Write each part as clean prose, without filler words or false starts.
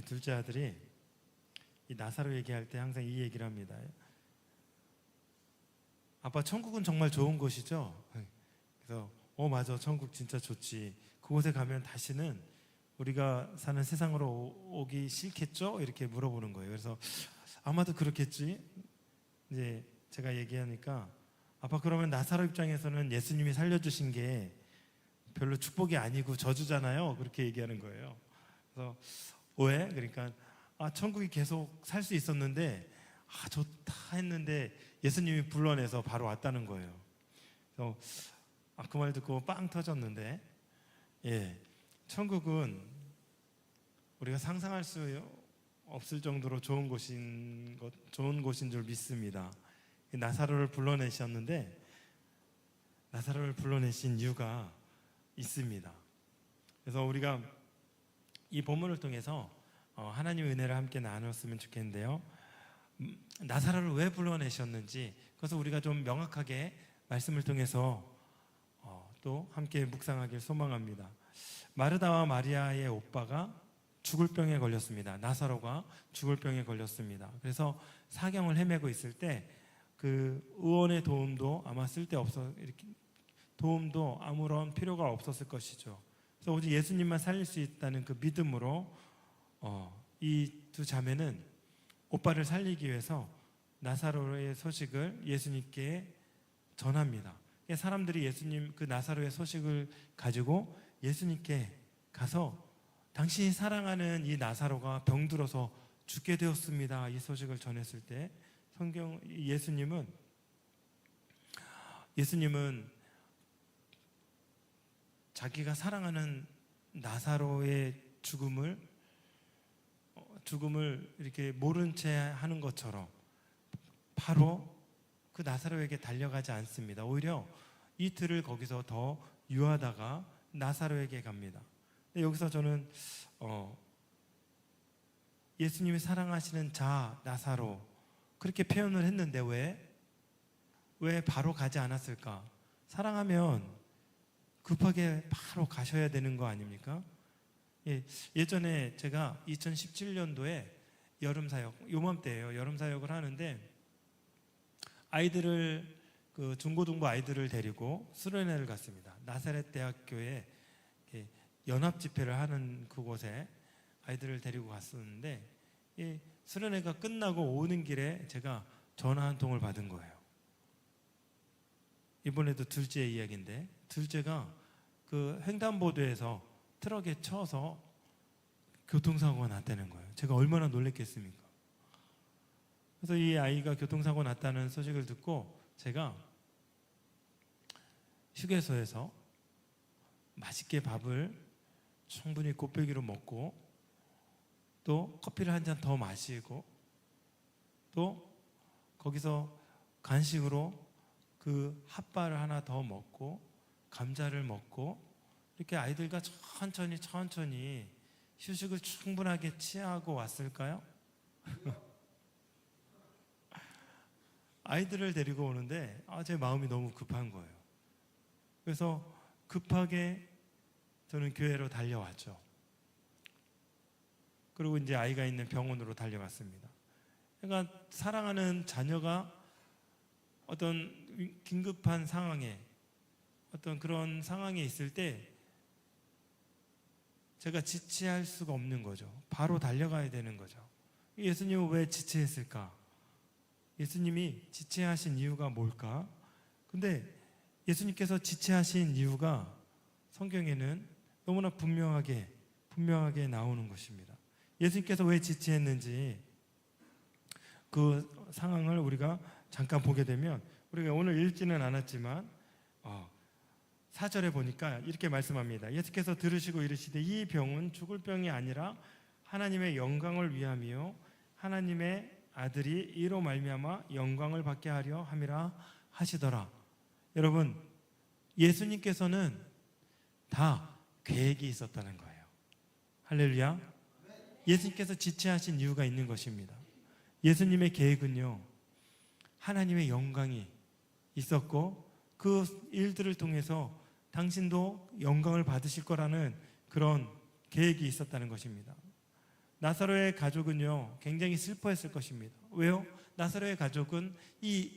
둘째 아들이 이 나사로 얘기할 때 항상 이 얘기를 합니다. 아빠, 천국은 정말 좋은 곳이죠? 그래서 맞아, 천국 진짜 좋지. 그곳에 가면 다시는 우리가 사는 세상으로 오기 싫겠죠? 이렇게 물어보는 거예요. 그래서 아마도 그렇겠지. 이제 제가 얘기하니까, 아빠, 그러면 나사로 입장에서는 예수님이 살려주신 게 별로 축복이 아니고 저주잖아요. 그렇게 얘기하는 거예요. 그래서 왜? 그러니까 천국이 계속 살 수 있었는데 좋다 했는데 예수님이 불러내서 바로 왔다는 거예요. 그래서 그 말 듣고 빵 터졌는데, 천국은 우리가 상상할 수 없을 정도로 좋은 곳인 줄 믿습니다. 나사로를 불러내셨는데, 나사로를 불러내신 이유가 있습니다. 그래서 우리가 이 본문을 통해서 하나님의 은혜를 함께 나눴으면 좋겠는데요. 나사로를 왜 불러내셨는지 그것을 우리가 좀 명확하게 말씀을 통해서 또 함께 묵상하길 소망합니다. 마르다와 마리아의 오빠가 죽을 병에 걸렸습니다. 나사로가 죽을 병에 걸렸습니다. 그래서 사경을 헤매고 있을 때 그 의원의 도움도 아마 이렇게 도움도 아무런 필요가 없었을 것이죠. 그래서 오직 예수님만 살릴 수 있다는 그 믿음으로 이 두 자매는 오빠를 살리기 위해서 나사로의 소식을 예수님께 전합니다. 사람들이 예수님 그 나사로의 소식을 가지고 예수님께 가서 당신이 사랑하는 이 나사로가 병들어서 죽게 되었습니다, 이 소식을 전했을 때 예수님은 자기가 사랑하는 나사로의 죽음을 이렇게 모른 채 하는 것처럼 바로 그 나사로에게 달려가지 않습니다. 오히려 이틀을 거기서 더 유하다가 나사로에게 갑니다. 여기서 저는 예수님이 사랑하시는 자 나사로 그렇게 표현을 했는데 왜 바로 가지 않았을까? 사랑하면 급하게 바로 가셔야 되는 거 아닙니까? 예전에 제가 2017년도에 여름사역, 요맘때예요. 여름사역을 하는데 중고등부 아이들을 데리고 수련회를 갔습니다. 나사렛 대학교에 연합집회를 하는 그곳에 아이들을 데리고 갔었는데, 수련회가 끝나고 오는 길에 제가 전화 한 통을 받은 거예요. 이번에도 둘째 이야기인데, 둘째가 그 횡단보도에서 트럭에 쳐서 교통사고가 났다는 거예요. 제가 얼마나 놀랬겠습니까? 그래서 이 아이가 교통사고 났다는 소식을 듣고 제가 휴게소에서 맛있게 밥을 충분히 곱빼기로 먹고 또 커피를 한 잔 더 마시고 또 거기서 간식으로 그 핫바를 하나 더 먹고 감자를 먹고 이렇게 아이들과 천천히 휴식을 충분하게 취하고 왔을까요? 아이들을 데리고 오는데 제 마음이 너무 급한 거예요. 그래서 급하게 저는 교회로 달려왔죠. 그리고 이제 아이가 있는 병원으로 달려갔습니다. 그러니까 사랑하는 자녀가 어떤 긴급한 상황에 어떤 그런 상황에 있을 때 제가 지체할 수가 없는 거죠. 바로 달려가야 되는 거죠. 예수님은 왜 지체했을까? 예수님이 지체하신 이유가 뭘까? 근데 예수님께서 지체하신 이유가 성경에는 너무나 분명하게 나오는 것입니다. 예수님께서 왜 지체했는지 그 상황을 우리가 잠깐 보게 되면, 우리가 오늘 읽지는 않았지만 4절에 보니까 이렇게 말씀합니다. 예수께서 들으시고 이르시되 이 병은 죽을 병이 아니라 하나님의 영광을 위함이요 하나님의 아들이 이로 말미암아 영광을 받게 하려 함이라 하시더라. 여러분, 예수님께서는 다 계획이 있었다는 거예요. 할렐루야. 예수님께서 지체하신 이유가 있는 것입니다. 예수님의 계획은요, 하나님의 영광이 있었고 그 일들을 통해서 당신도 영광을 받으실 거라는 그런 계획이 있었다는 것입니다. 나사로의 가족은요 굉장히 슬퍼했을 것입니다. 왜요? 나사로의 가족은 이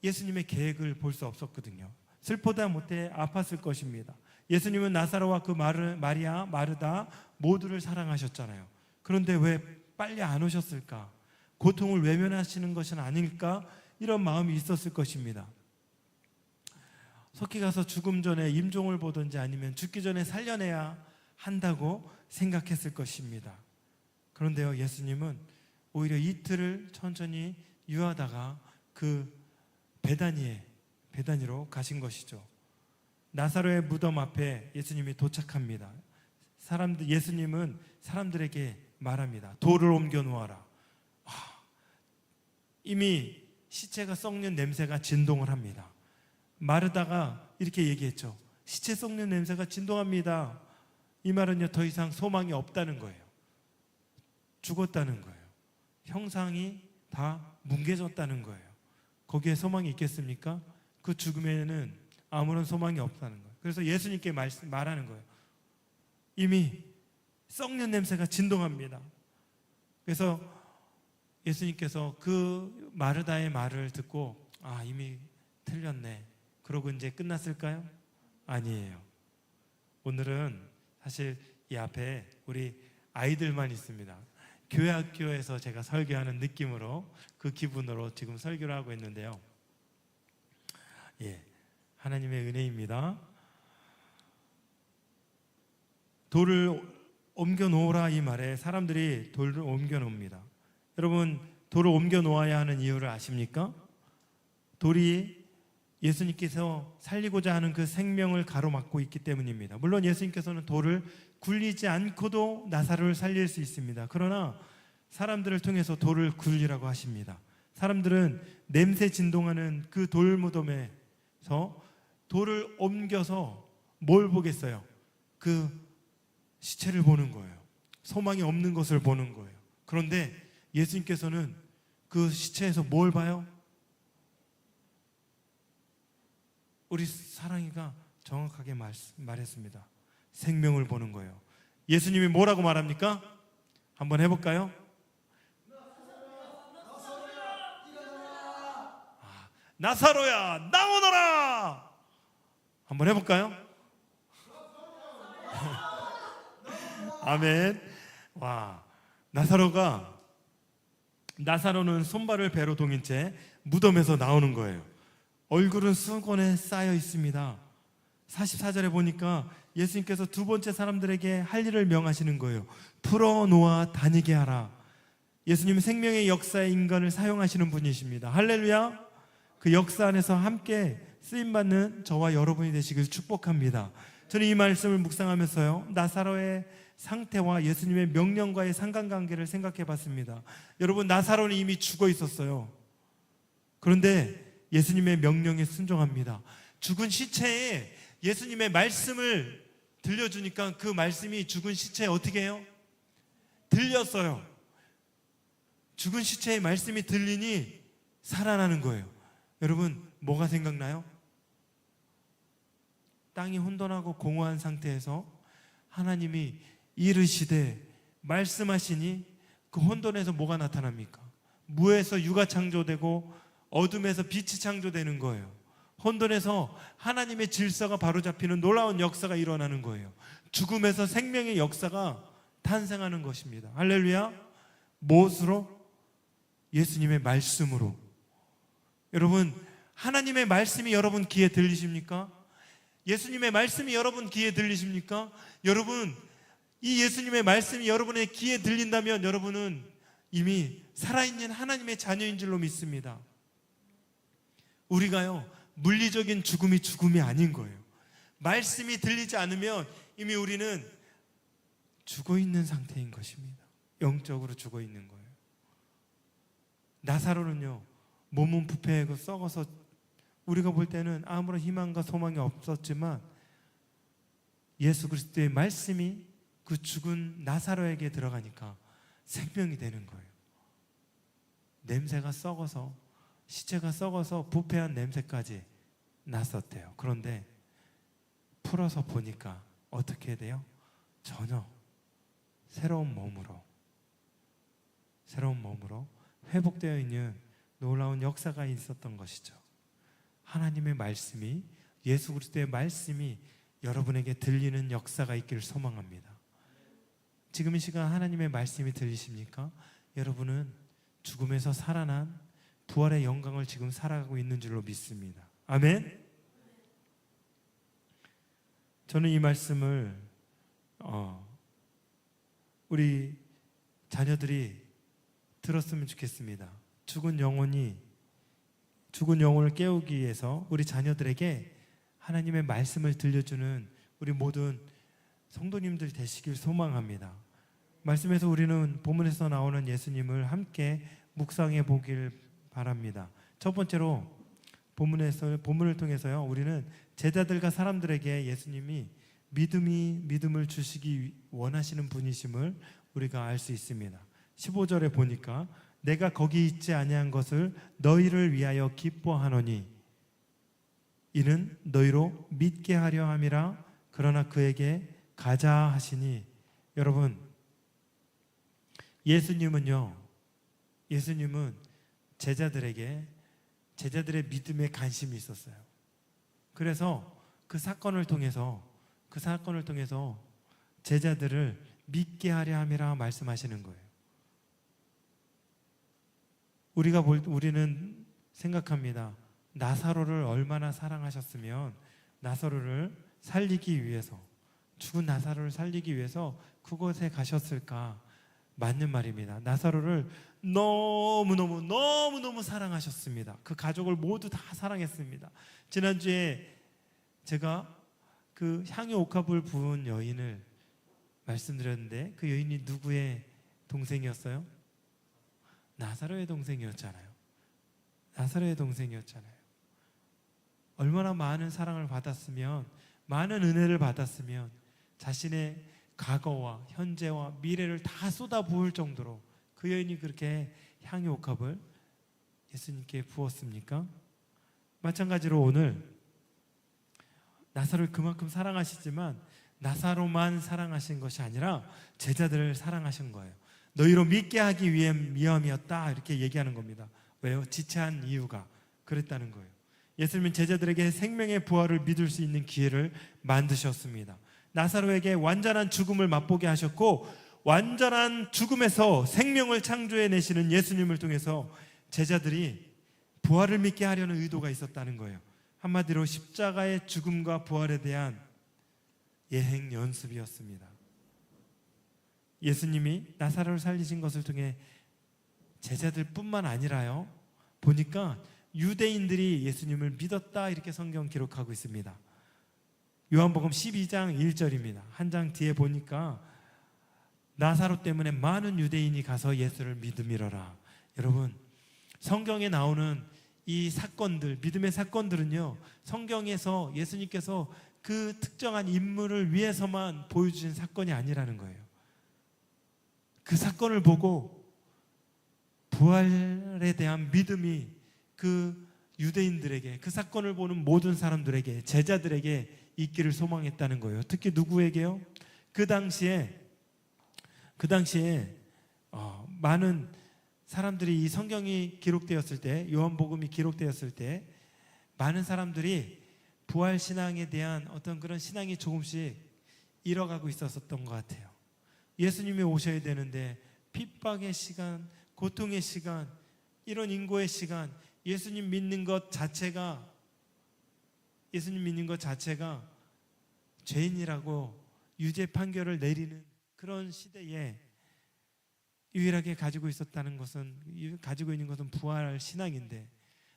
예수님의 계획을 볼 수 없었거든요. 슬퍼다 못해 아팠을 것입니다. 예수님은 나사로와 그 마리아, 마르다 모두를 사랑하셨잖아요. 그런데 왜 빨리 안 오셨을까? 고통을 외면하시는 것은 아닐까? 이런 마음이 있었을 것입니다. 속히 가서 죽음 전에 임종을 보든지 아니면 죽기 전에 살려내야 한다고 생각했을 것입니다. 그런데요, 예수님은 오히려 이틀을 천천히 유하다가 그 베다니로 가신 것이죠. 나사로의 무덤 앞에 예수님이 도착합니다. 예수님은 사람들에게 말합니다. 돌을 옮겨 놓아라. 이미 시체가 썩는 냄새가 진동을 합니다. 마르다가 이렇게 얘기했죠. 시체 썩는 냄새가 진동합니다. 이 말은요, 더 이상 소망이 없다는 거예요. 죽었다는 거예요. 형상이 다 뭉개졌다는 거예요. 거기에 소망이 있겠습니까? 그 죽음에는 아무런 소망이 없다는 거예요. 그래서 예수님께 말하는 거예요. 이미 썩는 냄새가 진동합니다. 그래서 예수님께서 그 마르다의 말을 듣고 이미 틀렸네. 그러고 이제 끝났을까요? 아니에요. 오늘은 사실 이 앞에 우리 아이들만 있습니다. 교회 학교에서 제가 설교하는 느낌으로 그 기분으로 지금 설교를 하고 있는데요. 하나님의 은혜입니다. 돌을 옮겨 놓으라 이 말에 사람들이 돌을 옮겨 놓습니다. 여러분, 돌을 옮겨 놓아야 하는 이유를 아십니까? 돌이 예수님께서 살리고자 하는 그 생명을 가로막고 있기 때문입니다. 물론 예수님께서는 돌을 굴리지 않고도 나사로를 살릴 수 있습니다. 그러나 사람들을 통해서 돌을 굴리라고 하십니다. 사람들은 냄새 진동하는 그 돌무덤에서 돌을 옮겨서 뭘 보겠어요? 그 시체를 보는 거예요. 소망이 없는 것을 보는 거예요. 그런데 예수님께서는 그 시체에서 뭘 봐요? 우리 사랑이가 정확하게 말했습니다. 생명을 보는 거예요. 예수님이 뭐라고 말합니까? 한번 해볼까요? 나사로야, 나오너라! 한번 해볼까요? 아멘. 와, 나사로는 손발을 배로 동인 채 무덤에서 나오는 거예요. 얼굴은 수건에 쌓여 있습니다. 44절에 보니까 예수님께서 두 번째 사람들에게 할 일을 명하시는 거예요. 풀어놓아 다니게 하라. 예수님은 생명의 역사에 인간을 사용하시는 분이십니다. 할렐루야. 그 역사 안에서 함께 쓰임받는 저와 여러분이 되시길 축복합니다. 저는 이 말씀을 묵상하면서요, 나사로의 상태와 예수님의 명령과의 상관관계를 생각해 봤습니다. 여러분, 나사로는 이미 죽어 있었어요. 그런데 예수님의 명령에 순종합니다. 죽은 시체에 예수님의 말씀을 들려주니까 그 말씀이 죽은 시체에 어떻게 해요? 들렸어요. 죽은 시체의 말씀이 들리니 살아나는 거예요. 여러분, 뭐가 생각나요? 땅이 혼돈하고 공허한 상태에서 하나님이 이르시되 말씀하시니 그 혼돈에서 뭐가 나타납니까? 무에서 유가 창조되고 어둠에서 빛이 창조되는 거예요. 혼돈에서 하나님의 질서가 바로잡히는 놀라운 역사가 일어나는 거예요. 죽음에서 생명의 역사가 탄생하는 것입니다. 할렐루야. 무엇으로? 예수님의 말씀으로. 여러분, 하나님의 말씀이 여러분 귀에 들리십니까? 예수님의 말씀이 여러분 귀에 들리십니까? 여러분, 이 예수님의 말씀이 여러분의 귀에 들린다면 여러분은 이미 살아있는 하나님의 자녀인 줄로 믿습니다. 우리가요, 물리적인 죽음이 아닌 거예요. 말씀이 들리지 않으면 이미 우리는 죽어 있는 상태인 것입니다. 영적으로 죽어 있는 거예요. 나사로는요, 몸은 부패하고 썩어서 우리가 볼 때는 아무런 희망과 소망이 없었지만 예수 그리스도의 말씀이 그 죽은 나사로에게 들어가니까 생명이 되는 거예요. 냄새가 썩어서, 시체가 썩어서 부패한 냄새까지 났었대요. 그런데 풀어서 보니까 어떻게 돼요? 전혀 새로운 몸으로 새로운 몸으로 회복되어 있는 놀라운 역사가 있었던 것이죠. 하나님의 말씀이, 예수 그리스도의 말씀이 여러분에게 들리는 역사가 있기를 소망합니다. 지금 이 시간 하나님의 말씀이 들리십니까? 여러분은 죽음에서 살아난 부활의 영광을 지금 살아가고 있는 줄로 믿습니다. 아멘. 저는 이 말씀을 우리 자녀들이 들었으면 좋겠습니다. 죽은 영혼을 깨우기 위해서 우리 자녀들에게 하나님의 말씀을 들려주는 우리 모든 성도님들 되시길 소망합니다. 말씀에서 우리는 본문에서 나오는 예수님을 함께 묵상해 보길 바랍니다. 첫 번째로 본문을 통해서요, 우리는 제자들과 사람들에게 예수님이 믿음을 주시기 원하시는 분이심을 우리가 알 수 있습니다. 15절에 보니까 내가 거기 있지 아니한 것을 너희를 위하여 기뻐하노니 이는 너희로 믿게 하려 함이라. 그러나 그에게 가자 하시니, 여러분, 예수님은 제자들의 믿음에 관심이 있었어요. 그래서 그 사건을 통해서 제자들을 믿게 하려 함이라 말씀하시는 거예요. 우리는 생각합니다. 나사로를 얼마나 사랑하셨으면 나사로를 살리기 위해서, 죽은 나사로를 살리기 위해서 그곳에 가셨을까? 맞는 말입니다. 나사로를 너무너무 사랑하셨습니다. 그 가족을 모두 다 사랑했습니다. 지난주에 제가 그 향유 옥합을 부은 여인을 말씀드렸는데, 그 여인이 누구의 동생이었어요? 나사로의 동생이었잖아요. 얼마나 많은 사랑을 받았으면, 많은 은혜를 받았으면 자신의 과거와 현재와 미래를 다 쏟아부을 정도로 그 여인이 그렇게 향유 옥합을 예수님께 부었습니까? 마찬가지로 오늘 나사로를 그만큼 사랑하시지만 나사로만 사랑하신 것이 아니라 제자들을 사랑하신 거예요. 너희로 믿게 하기 위함이었다, 이렇게 얘기하는 겁니다. 왜요? 지체한 이유가 그랬다는 거예요. 예수님은 제자들에게 생명의 부활을 믿을 수 있는 기회를 만드셨습니다. 나사로에게 완전한 죽음을 맛보게 하셨고, 완전한 죽음에서 생명을 창조해내시는 예수님을 통해서 제자들이 부활을 믿게 하려는 의도가 있었다는 거예요. 한마디로 십자가의 죽음과 부활에 대한 예행 연습이었습니다. 예수님이 나사로를 살리신 것을 통해 제자들뿐만 아니라요, 보니까 유대인들이 예수님을 믿었다, 이렇게 성경 기록하고 있습니다. 요한복음 12장 1절입니다. 한 장 뒤에 보니까 나사로 때문에 많은 유대인이 가서 예수를 믿음이러라. 여러분, 성경에 나오는 이 사건들, 믿음의 사건들은요, 성경에서 예수님께서 그 특정한 인물을 위해서만 보여주신 사건이 아니라는 거예요. 그 사건을 보고 부활에 대한 믿음이 그 유대인들에게, 그 사건을 보는 모든 사람들에게, 제자들에게 있기를 소망했다는 거예요. 특히 누구에게요? 그 당시에 많은 사람들이, 이 성경이 기록되었을 때, 요한복음이 기록되었을 때 많은 사람들이 부활 신앙에 대한 어떤 그런 신앙이 조금씩 잃어가고 있었던 것 같아요. 예수님이 오셔야 되는데 핍박의 시간, 고통의 시간, 이런 인고의 시간, 예수님 믿는 것 자체가 죄인이라고 유죄 판결을 내리는 그런 시대에 유일하게 가지고 있는 것은 부활 신앙인데,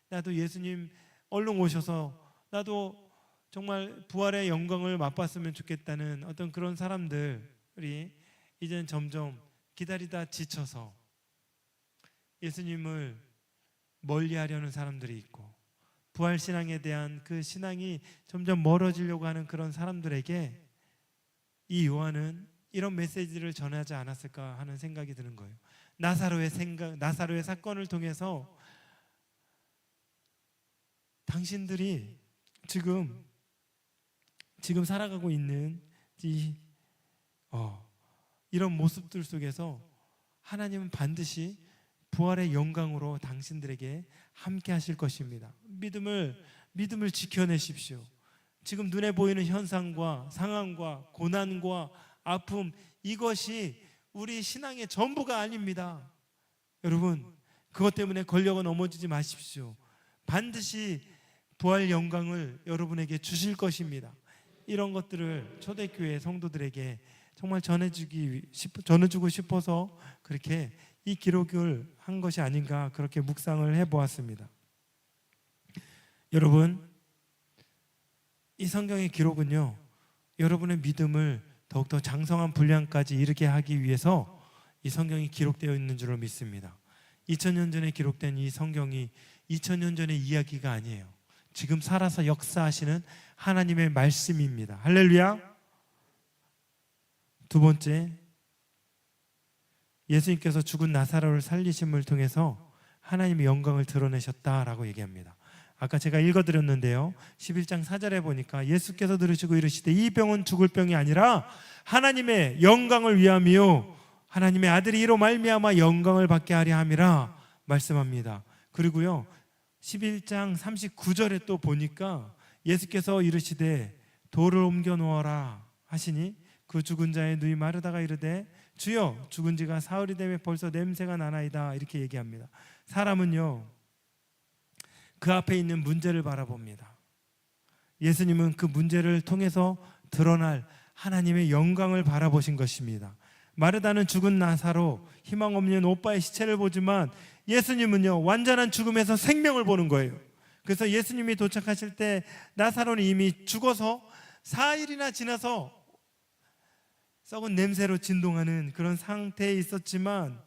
나도 예수님 얼른 오셔서 나도 정말 부활의 영광을 맛봤으면 좋겠다는 어떤 그런 사람들이 이제는 점점 기다리다 지쳐서 예수님을 멀리하려는 사람들이 있고, 부활신앙에 대한 그 신앙이 점점 멀어지려고 하는 그런 사람들에게 이 요한은 이런 메시지를 전하지 않았을까 하는 생각이 드는 거예요. 나사로의 사건을 통해서 당신들이 지금 살아가고 있는 이런 모습들 속에서 하나님은 반드시 부활의 영광으로 당신들에게 함께 하실 것입니다. 믿음을 지켜내십시오. 지금 눈에 보이는 현상과 상황과 고난과 아픔, 이것이 우리 신앙의 전부가 아닙니다. 여러분, 그것 때문에 걸려가 넘어지지 마십시오. 반드시 부활 영광을 여러분에게 주실 것입니다. 이런 것들을 초대교회 성도들에게 정말 전해주고 싶어서 그렇게 이 기록을 한 것이 아닌가, 그렇게 묵상을 해보았습니다. 여러분, 이 성경의 기록은요, 여러분의 믿음을 더욱더 장성한 분량까지 이르게 하기 위해서 이 성경이 기록되어 있는 줄로 믿습니다. 2000년 전에 기록된 이 성경이 2000년 전의 이야기가 아니에요. 지금 살아서 역사하시는 하나님의 말씀입니다. 할렐루야. 두 번째, 예수님께서 죽은 나사로를 살리심을 통해서 하나님의 영광을 드러내셨다라고 얘기합니다. 아까 제가 읽어드렸는데요, 11장 4절에 보니까 예수께서 들으시고 이르시되 이 병은 죽을 병이 아니라 하나님의 영광을 위함이요 하나님의 아들이 이로 말미암아 영광을 받게 하려 함이라 말씀합니다. 그리고요, 11장 39절에 또 보니까 예수께서 이르시되 돌을 옮겨 놓아라 하시니 그 죽은 자의 누이 마르다가 이르되 주여 죽은 지가 사흘이 되매 벌써 냄새가 나나이다, 이렇게 얘기합니다. 사람은요, 그 앞에 있는 문제를 바라봅니다. 예수님은 그 문제를 통해서 드러날 하나님의 영광을 바라보신 것입니다. 마르다는 죽은 나사로, 희망 없는 오빠의 시체를 보지만 예수님은요, 완전한 죽음에서 생명을 보는 거예요. 그래서 예수님이 도착하실 때 나사로는 이미 죽어서 4일이나 지나서 썩은 냄새로 진동하는 그런 상태에 있었지만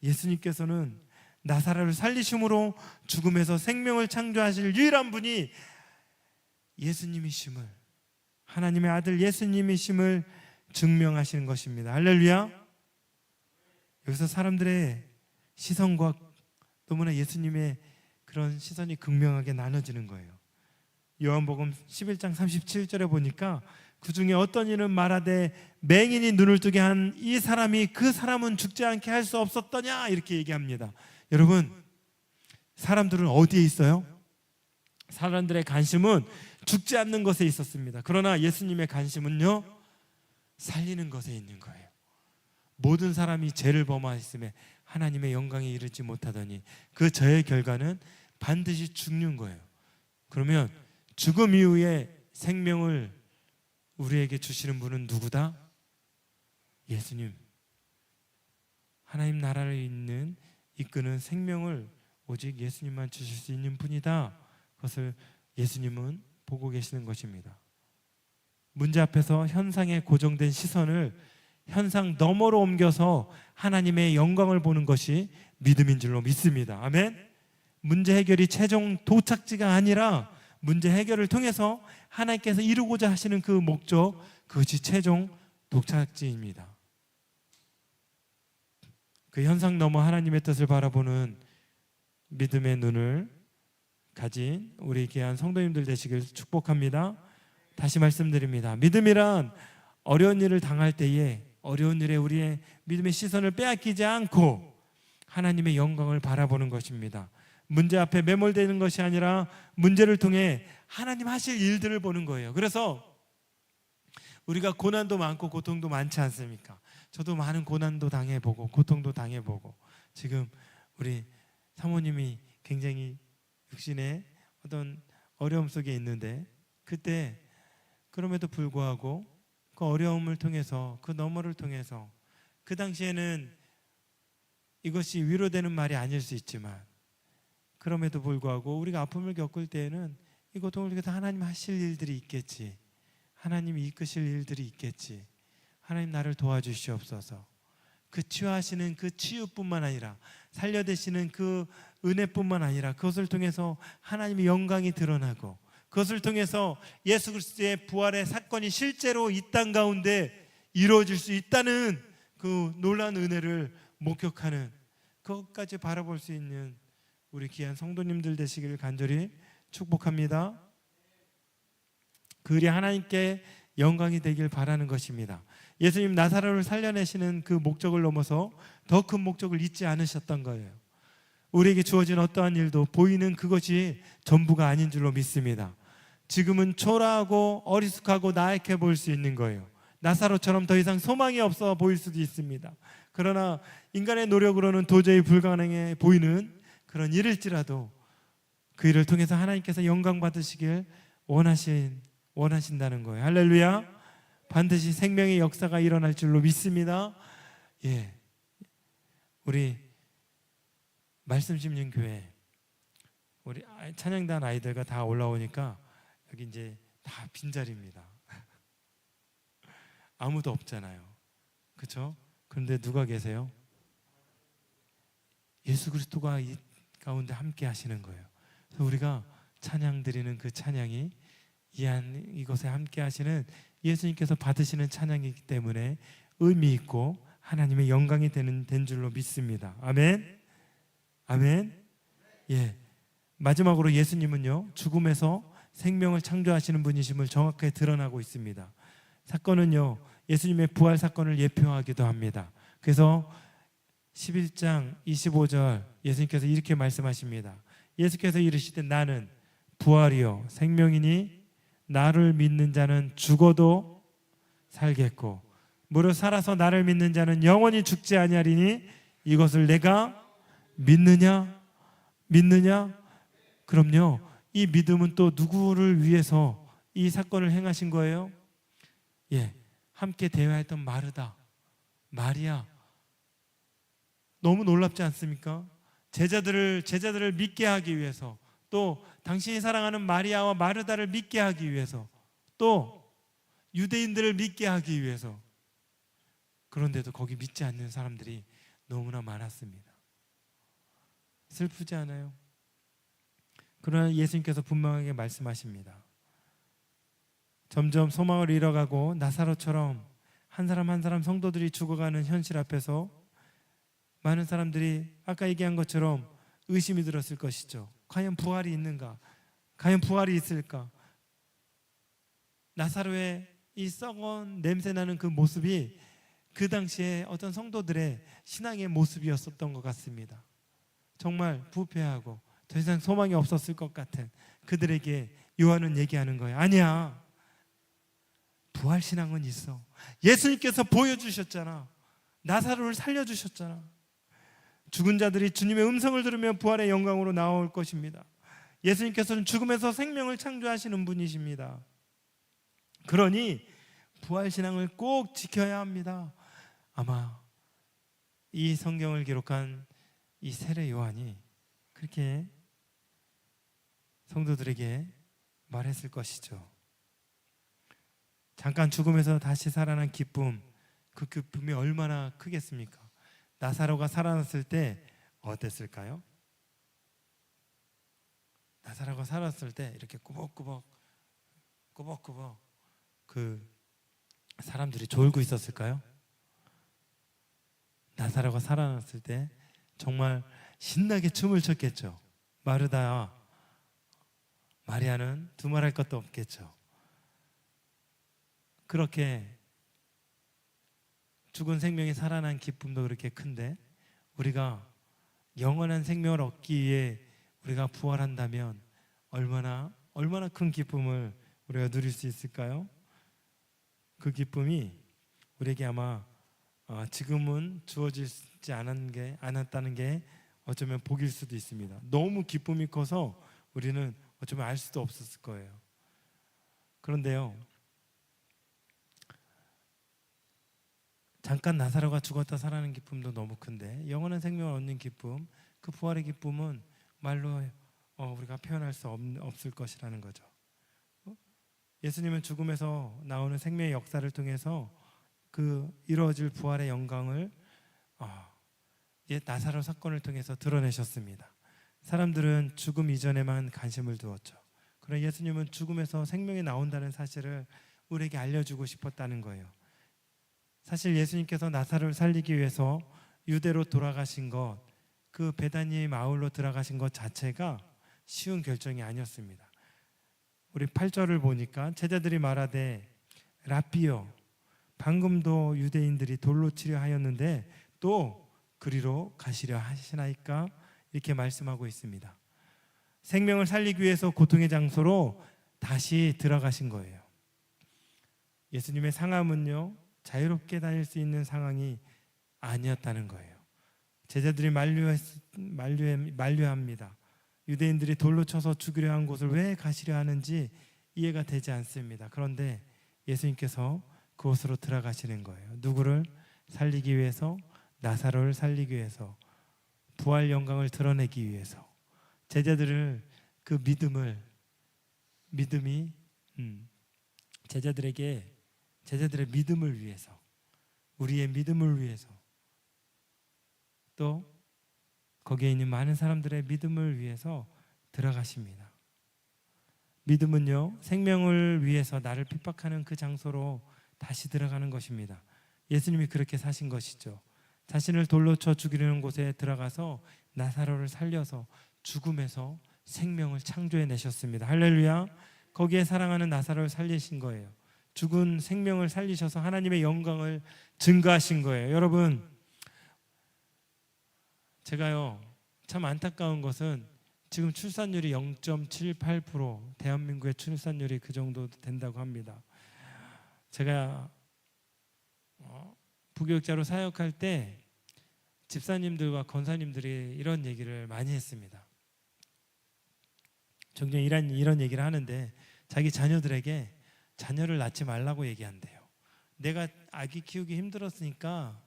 예수님께서는 나사로를 살리심으로 죽음에서 생명을 창조하실 유일한 분이 예수님이심을, 하나님의 아들 예수님이심을 증명하시는 것입니다. 할렐루야. 여기서 사람들의 시선과 너무나 예수님의 그런 시선이 극명하게 나눠지는 거예요. 요한복음 11장 37절에 보니까 그 중에 어떤 이는 말하되 맹인이 눈을 뜨게 한 이 사람이 그 사람은 죽지 않게 할 수 없었더냐, 이렇게 얘기합니다. 여러분, 사람들은 어디에 있어요? 사람들의 관심은 죽지 않는 것에 있었습니다. 그러나 예수님의 관심은요, 살리는 것에 있는 거예요. 모든 사람이 죄를 범하였음에 하나님의 영광에 이르지 못하더니 그 죄의 결과는 반드시 죽는 거예요. 그러면 죽음 이후에 생명을 우리에게 주시는 분은 누구다? 예수님. 하나님 나라를 이끄는 생명을 오직 예수님만 주실 수 있는 분이다. 그것을 예수님은 보고 계시는 것입니다. 문제 앞에서 현상에 고정된 시선을 현상 너머로 옮겨서 하나님의 영광을 보는 것이 믿음인 줄로 믿습니다. 아멘. 문제 해결이 최종 도착지가 아니라 문제 해결을 통해서 하나님께서 이루고자 하시는 그 목적, 그것이 최종 도착지입니다. 그 현상 너머 하나님의 뜻을 바라보는 믿음의 눈을 가진 우리 귀한 성도님들 되시길 축복합니다. 다시 말씀드립니다. 믿음이란 어려운 일을 당할 때에 어려운 일에 우리의 믿음의 시선을 빼앗기지 않고 하나님의 영광을 바라보는 것입니다. 문제 앞에 매몰되는 것이 아니라 문제를 통해 하나님 하실 일들을 보는 거예요. 그래서 우리가 고난도 많고 고통도 많지 않습니까? 저도 많은 고난도 당해보고 고통도 당해보고, 지금 우리 사모님이 굉장히 육신의 어떤 어려움 속에 있는데, 그때 그럼에도 불구하고 그 어려움을 통해서, 그 너머를 통해서, 그 당시에는 이것이 위로되는 말이 아닐 수 있지만 그럼에도 불구하고 우리가 아픔을 겪을 때에는 이 고통을 통해서 하나님 하실 일들이 있겠지, 하나님이 이끄실 일들이 있겠지, 하나님 나를 도와주시옵소서, 그 치유하시는 그 치유뿐만 아니라 살려내시는 그 은혜뿐만 아니라 그것을 통해서 하나님의 영광이 드러나고 그것을 통해서 예수 그리스도의 부활의 사건이 실제로 이 땅 가운데 이루어질 수 있다는 그 놀라운 은혜를 목격하는, 그것까지 바라볼 수 있는 우리 귀한 성도님들 되시기를 간절히 축복합니다. 그 일이 하나님께 영광이 되길 바라는 것입니다. 예수님 나사로를 살려내시는 그 목적을 넘어서 더 큰 목적을 잊지 않으셨던 거예요. 우리에게 주어진 어떠한 일도 보이는 그것이 전부가 아닌 줄로 믿습니다. 지금은 초라하고 어리숙하고 나약해 보일 수 있는 거예요. 나사로처럼 더 이상 소망이 없어 보일 수도 있습니다. 그러나 인간의 노력으로는 도저히 불가능해 보이는 그런 일일지라도 그 일을 통해서 하나님께서 영광 받으시길 원하신다는 거예요. 할렐루야. 반드시 생명의 역사가 일어날 줄로 믿습니다. 예, 우리 말씀 심는 교회 우리 찬양단 아이들과 다 올라오니까 여기 이제 다 빈자리입니다. 아무도 없잖아요. 그렇죠? 그런데 누가 계세요? 예수 그리스도가 이 가운데 함께 하시는 거예요. 그래서 우리가 찬양 드리는 그 찬양이 이곳에 함께 하시는 예수님께서 받으시는 찬양이기 때문에 의미 있고 하나님의 영광이 된 줄로 믿습니다. 아멘. 아멘. 예. 마지막으로 예수님은요, 죽음에서 생명을 창조하시는 분이심을 정확하게 드러나고 있습니다. 사건은요, 예수님의 부활 사건을 예표하기도 합니다. 그래서 11장 25절 예수님께서 이렇게 말씀하십니다. 예수께서 이르시되 나는 부활이요 생명이니 나를 믿는 자는 죽어도 살겠고 무릇 살아서 나를 믿는 자는 영원히 죽지 아니하리니 이것을 내가 믿느냐? 그럼요. 이 믿음은 또 누구를 위해서 이 사건을 행하신 거예요? 예, 함께 대화했던 마리아 너무 놀랍지 않습니까? 제자들을 믿게 하기 위해서, 또 당신이 사랑하는 마리아와 마르다를 믿게 하기 위해서, 또 유대인들을 믿게 하기 위해서. 그런데도 거기 믿지 않는 사람들이 너무나 많았습니다. 슬프지 않아요? 그러나 예수님께서 분명하게 말씀하십니다. 점점 소망을 잃어가고 나사로처럼 한 사람 한 사람 성도들이 죽어가는 현실 앞에서 많은 사람들이 아까 얘기한 것처럼 의심이 들었을 것이죠. 과연 부활이 있는가? 과연 부활이 있을까? 나사로의 이 썩은 냄새나는 그 모습이 그 당시에 어떤 성도들의 신앙의 모습이었었던 것 같습니다. 정말 부패하고 더 이상 소망이 없었을 것 같은 그들에게 요한은 얘기하는 거예요. 아니야, 부활신앙은 있어. 예수님께서 보여주셨잖아. 나사로를 살려주셨잖아. 죽은 자들이 주님의 음성을 들으며 부활의 영광으로 나올 것입니다. 예수님께서는 죽음에서 생명을 창조하시는 분이십니다. 그러니 부활신앙을 꼭 지켜야 합니다. 아마 이 성경을 기록한 이 세례 요한이 그렇게 성도들에게 말했을 것이죠. 잠깐 죽음에서 다시 살아난 기쁨, 그 기쁨이 얼마나 크겠습니까? 나사로가 살아났을 때 어땠을까요? 나사로가 살았을 때 이렇게 꾸벅꾸벅 그 사람들이 졸고 있었을까요? 나사로가 살아났을 때 정말 신나게 춤을 췄겠죠. 마르다와 마리아는 두말할 것도 없겠죠. 그렇게 죽은 생명이 살아난 기쁨도 그렇게 큰데 우리가 영원한 생명을 얻기 위해 우리가 부활한다면 얼마나 큰 기쁨을 우리가 누릴 수 있을까요? 그 기쁨이 우리에게 아마 지금은 주어지지 않았다는 게 어쩌면 복일 수도 있습니다. 너무 기쁨이 커서 우리는 어쩌면 알 수도 없었을 거예요. 그런데요, 잠깐 나사로가 죽었다 살아나는 기쁨도 너무 큰데 영원한 생명을 얻는 기쁨, 그 부활의 기쁨은 말로 우리가 표현할 수 없을 것이라는 거죠. 예수님은 죽음에서 나오는 생명의 역사를 통해서 그 이루어질 부활의 영광을 나사로 사건을 통해서 드러내셨습니다. 사람들은 죽음 이전에만 관심을 두었죠. 그러나 예수님은 죽음에서 생명이 나온다는 사실을 우리에게 알려주고 싶었다는 거예요. 사실 예수님께서 나사로를 살리기 위해서 유대로 돌아가신 것, 그 베다니 마을로 들어가신 것 자체가 쉬운 결정이 아니었습니다. 우리 8절을 보니까 제자들이 말하되 라삐요 방금도 유대인들이 돌로 치려 하였는데 또 그리로 가시려 하시나이까? 이렇게 말씀하고 있습니다. 생명을 살리기 위해서 고통의 장소로 다시 들어가신 거예요. 예수님의 상함은요, 자유롭게 다닐 수 있는 상황이 아니었다는 거예요. 제자들이 만류합니다. 유대인들이 돌로 쳐서 죽이려 한 곳을 왜 가시려 하는지 이해가 되지 않습니다. 그런데 예수님께서 그곳으로 들어가시는 거예요. 누구를 살리기 위해서? 나사로를 살리기 위해서, 부활 영광을 드러내기 위해서. 제자들을 그 믿음이 제자들의 믿음을 위해서, 우리의 믿음을 위해서, 또 거기에 있는 많은 사람들의 믿음을 위해서 들어가십니다. 믿음은요, 생명을 위해서 나를 핍박하는 그 장소로 다시 들어가는 것입니다. 예수님이 그렇게 사신 것이죠. 자신을 돌로 쳐 죽이려는 곳에 들어가서 나사로를 살려서 죽음에서 생명을 창조해 내셨습니다. 할렐루야. 거기에 사랑하는 나사로를 살리신 거예요. 죽은 생명을 살리셔서 하나님의 영광을 증거하신 거예요. 여러분, 제가요, 참 안타까운 것은 지금 출산율이 0.78%, 대한민국의 출산율이 그 정도 된다고 합니다. 제가 부교육자로 사역할 때 집사님들과 권사님들이 이런 얘기를 많이 했습니다. 종종 이런 얘기를 하는데, 자기 자녀들에게 자녀를 낳지 말라고 얘기한대요. 내가 아기 키우기 힘들었으니까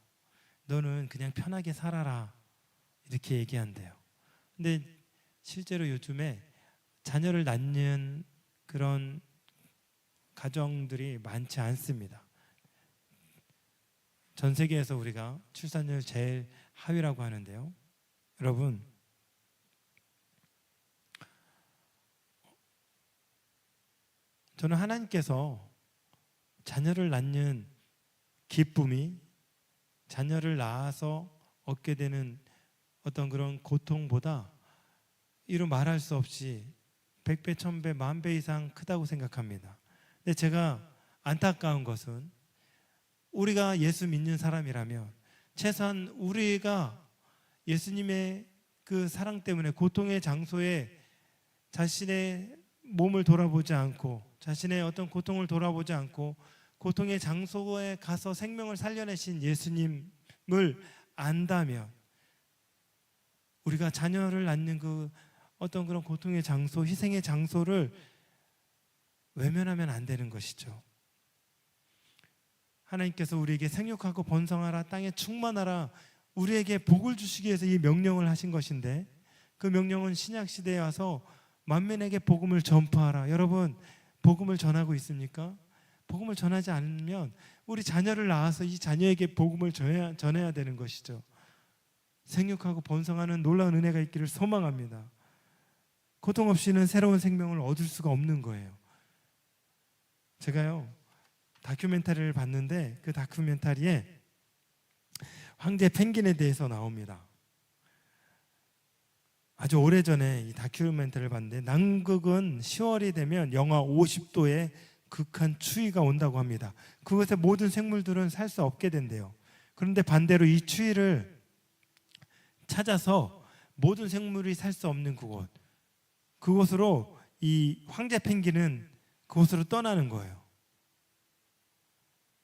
너는 그냥 편하게 살아라, 이렇게 얘기한대요. 근데 실제로 요즘에 자녀를 낳는 그런 가정들이 많지 않습니다. 전 세계에서 우리가 출산율 제일 하위라고 하는데요. 여러분, 저는 하나님께서 자녀를 낳는 기쁨이 자녀를 낳아서 얻게 되는 어떤 그런 고통보다 이루 말할 수 없이 100배, 1000배, 10,000배 이상 크다고 생각합니다. 근데 제가 안타까운 것은, 우리가 예수 믿는 사람이라면 최소한 우리가 예수님의 그 사랑 때문에 고통의 장소에 자신의 몸을 돌아보지 않고, 자신의 어떤 고통을 돌아보지 않고 고통의 장소에 가서 생명을 살려내신 예수님을 안다면, 우리가 자녀를 낳는 그 어떤 그런 고통의 장소, 희생의 장소를 외면하면 안 되는 것이죠. 하나님께서 우리에게 생육하고 번성하라, 땅에 충만하라, 우리에게 복을 주시기 위해서 이 명령을 하신 것인데, 그 명령은 신약 시대에 와서 만민에게 복음을 전파하라. 여러분, 복음을 전하고 있습니까? 복음을 전하지 않으면 우리 자녀를 낳아서 이 자녀에게 복음을 전해야 되는 것이죠. 생육하고 번성하는 놀라운 은혜가 있기를 소망합니다. 고통 없이는 새로운 생명을 얻을 수가 없는 거예요. 제가요, 다큐멘터리를 봤는데 그 다큐멘터리에 황제 펭귄에 대해서 나옵니다. 아주 오래전에 이 다큐멘터리를 봤는데, 남극은 10월이 되면 영하 50도의 극한 추위가 온다고 합니다. 그곳에 모든 생물들은 살 수 없게 된대요. 그런데 반대로 이 추위를 찾아서 모든 생물이 살 수 없는 그곳으로 이 황제 펭귄은 그곳으로 떠나는 거예요.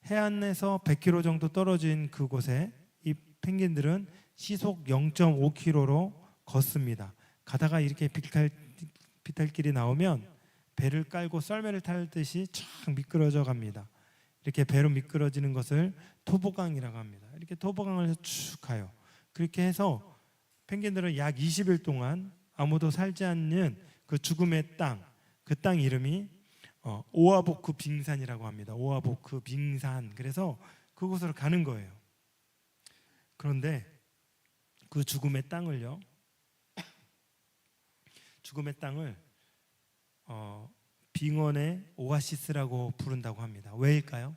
해안에서 100km 정도 떨어진 그곳에 이 펭귄들은 시속 0.5km로 걷습니다. 가다가 이렇게 비탈길이 나오면 배를 깔고 썰매를 타듯이 쫙 미끄러져 갑니다. 이렇게 배로 미끄러지는 것을 토보강이라고 합니다. 이렇게 토보강을 쭉 가요. 그렇게 해서 펭귄들은 약 20일 동안 아무도 살지 않는 그 죽음의 땅, 그 땅 이름이 오아보크 빙산이라고 합니다. 오아보크 빙산. 그래서 그곳으로 가는 거예요. 그런데 그 죽음의 땅을 빙원의 오아시스라고 부른다고 합니다. 왜일까요?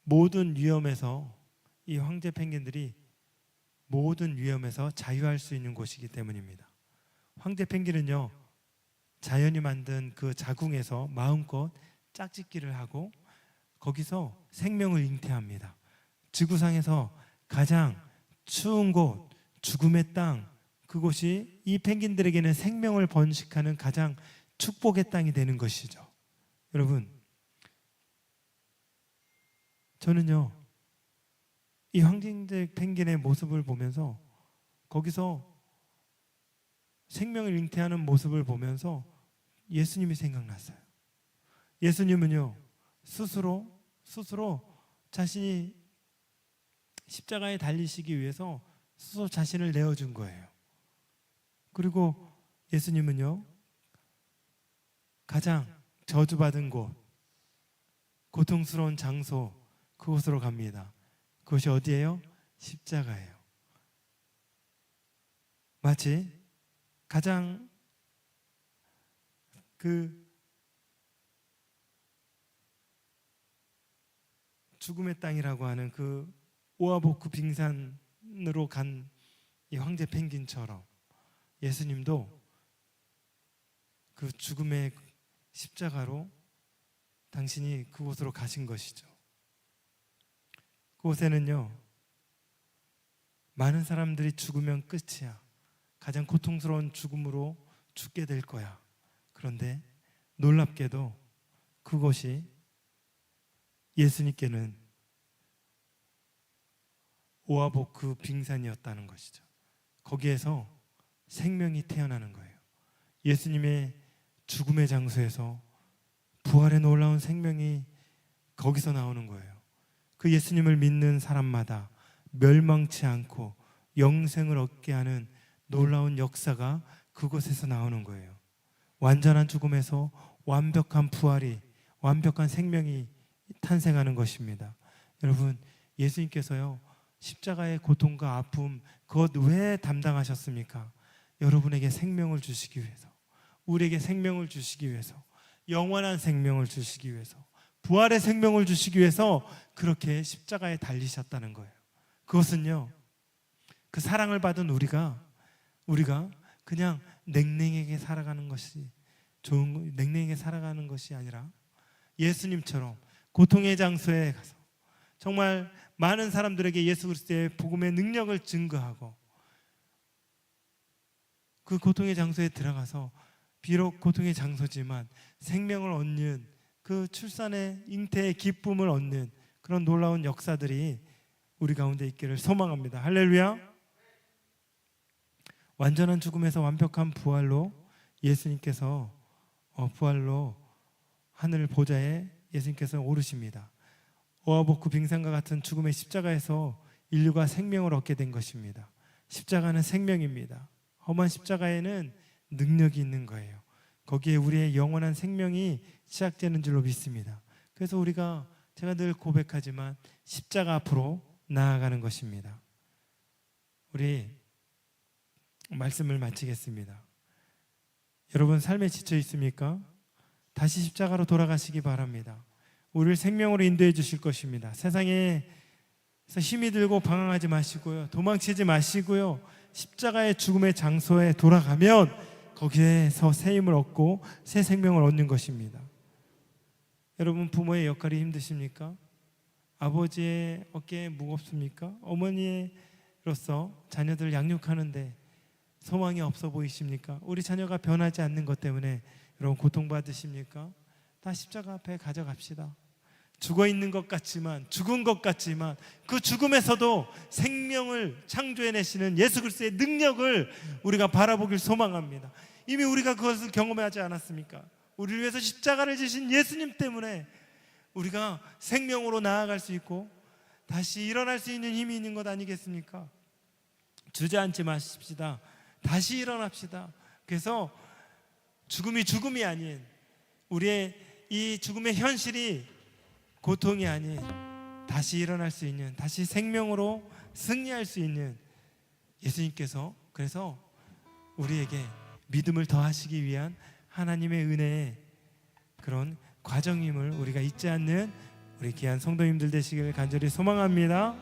모든 위험에서 이 황제 펭귄들이 모든 위험에서 자유할 수 있는 곳이기 때문입니다. 황제 펭귄은요, 자연이 만든 그 자궁에서 마음껏 짝짓기를 하고 거기서 생명을 잉태합니다. 지구상에서 가장 추운 곳, 죽음의 땅, 그곳이 이 펭귄들에게는 생명을 번식하는 가장 축복의 땅이 되는 것이죠. 여러분, 저는요, 이 황진색 펭귄의 모습을 보면서 거기서 생명을 잉태하는 모습을 보면서 예수님이 생각났어요. 예수님은요, 스스로 자신이 십자가에 달리시기 위해서 스스로 자신을 내어준 거예요. 그리고 예수님은요, 가장 저주받은 곳, 고통스러운 장소, 그곳으로 갑니다. 그것이 어디예요? 십자가예요. 마치 가장 죽음의 땅이라고 하는 그 오아보크 빙산으로 간 이 황제 펭귄처럼 예수님도 그 죽음의 십자가로 당신이 그곳으로 가신 것이죠. 그곳에는요, 많은 사람들이 죽으면 끝이야, 가장 고통스러운 죽음으로 죽게 될 거야. 그런데 놀랍게도 그곳이 예수님께는 오아보크 빙산이었다는 것이죠. 거기에서 생명이 태어나는 거예요. 예수님의 죽음의 장소에서 부활의 놀라운 생명이 거기서 나오는 거예요. 그 예수님을 믿는 사람마다 멸망치 않고 영생을 얻게 하는 놀라운 역사가 그곳에서 나오는 거예요. 완전한 죽음에서 완벽한 부활이, 완벽한 생명이 탄생하는 것입니다. 여러분, 예수님께서요, 십자가의 고통과 아픔, 그것 왜 담당하셨습니까? 여러분에게 생명을 주시기 위해서, 우리에게 생명을 주시기 위해서, 영원한 생명을 주시기 위해서, 부활의 생명을 주시기 위해서 그렇게 십자가에 달리셨다는 거예요. 그것은요, 그 사랑을 받은 우리가 그냥 냉랭하게 살아가는 것이 냉랭하게 살아가는 것이 아니라 예수님처럼 고통의 장소에 가서 정말 많은 사람들에게 예수 그리스도의 복음의 능력을 증거하고 그 고통의 장소에 들어가서 비록 고통의 장소지만 생명을 얻는, 그 출산의 잉태의 기쁨을 얻는 그런 놀라운 역사들이 우리 가운데 있기를 소망합니다. 할렐루야. 완전한 죽음에서 완벽한 부활로 예수님께서 부활로 하늘 보좌에 예수님께서 오르십니다. 오아보크 빙산과 같은 죽음의 십자가에서 인류가 생명을 얻게 된 것입니다. 십자가는 생명입니다. 험한 십자가에는 능력이 있는 거예요. 거기에 우리의 영원한 생명이 시작되는 줄로 믿습니다. 그래서 제가 늘 고백하지만 십자가 앞으로 나아가는 것입니다. 우리 말씀을 마치겠습니다. 여러분, 삶에 지쳐 있습니까? 다시 십자가로 돌아가시기 바랍니다. 우리를 생명으로 인도해 주실 것입니다. 세상에서 힘이 들고 방황하지 마시고요, 도망치지 마시고요, 십자가의 죽음의 장소에 돌아가면 거기에서 새 힘을 얻고 새 생명을 얻는 것입니다. 여러분, 부모의 역할이 힘드십니까? 아버지의 어깨에 무겁습니까? 어머니로서 자녀들 양육하는데 소망이 없어 보이십니까? 우리 자녀가 변하지 않는 것 때문에 여러분 고통받으십니까? 다 십자가 앞에 가져갑시다. 죽어 있는 것 같지만, 죽은 것 같지만 그 죽음에서도 생명을 창조해내시는 예수 그리스도의 능력을 우리가 바라보길 소망합니다. 이미 우리가 그것을 경험하지 않았습니까? 우리를 위해서 십자가를 지신 예수님 때문에 우리가 생명으로 나아갈 수 있고 다시 일어날 수 있는 힘이 있는 것 아니겠습니까? 주저앉지 마십시다. 다시 일어납시다. 그래서 죽음이 아닌, 우리의 이 죽음의 현실이 고통이 아닌 다시 일어날 수 있는, 다시 생명으로 승리할 수 있는 예수님께서 그래서 우리에게 믿음을 더하시기 위한 하나님의 은혜의 그런 과정임을 우리가 잊지 않는 우리 귀한 성도님들 되시기를 간절히 소망합니다.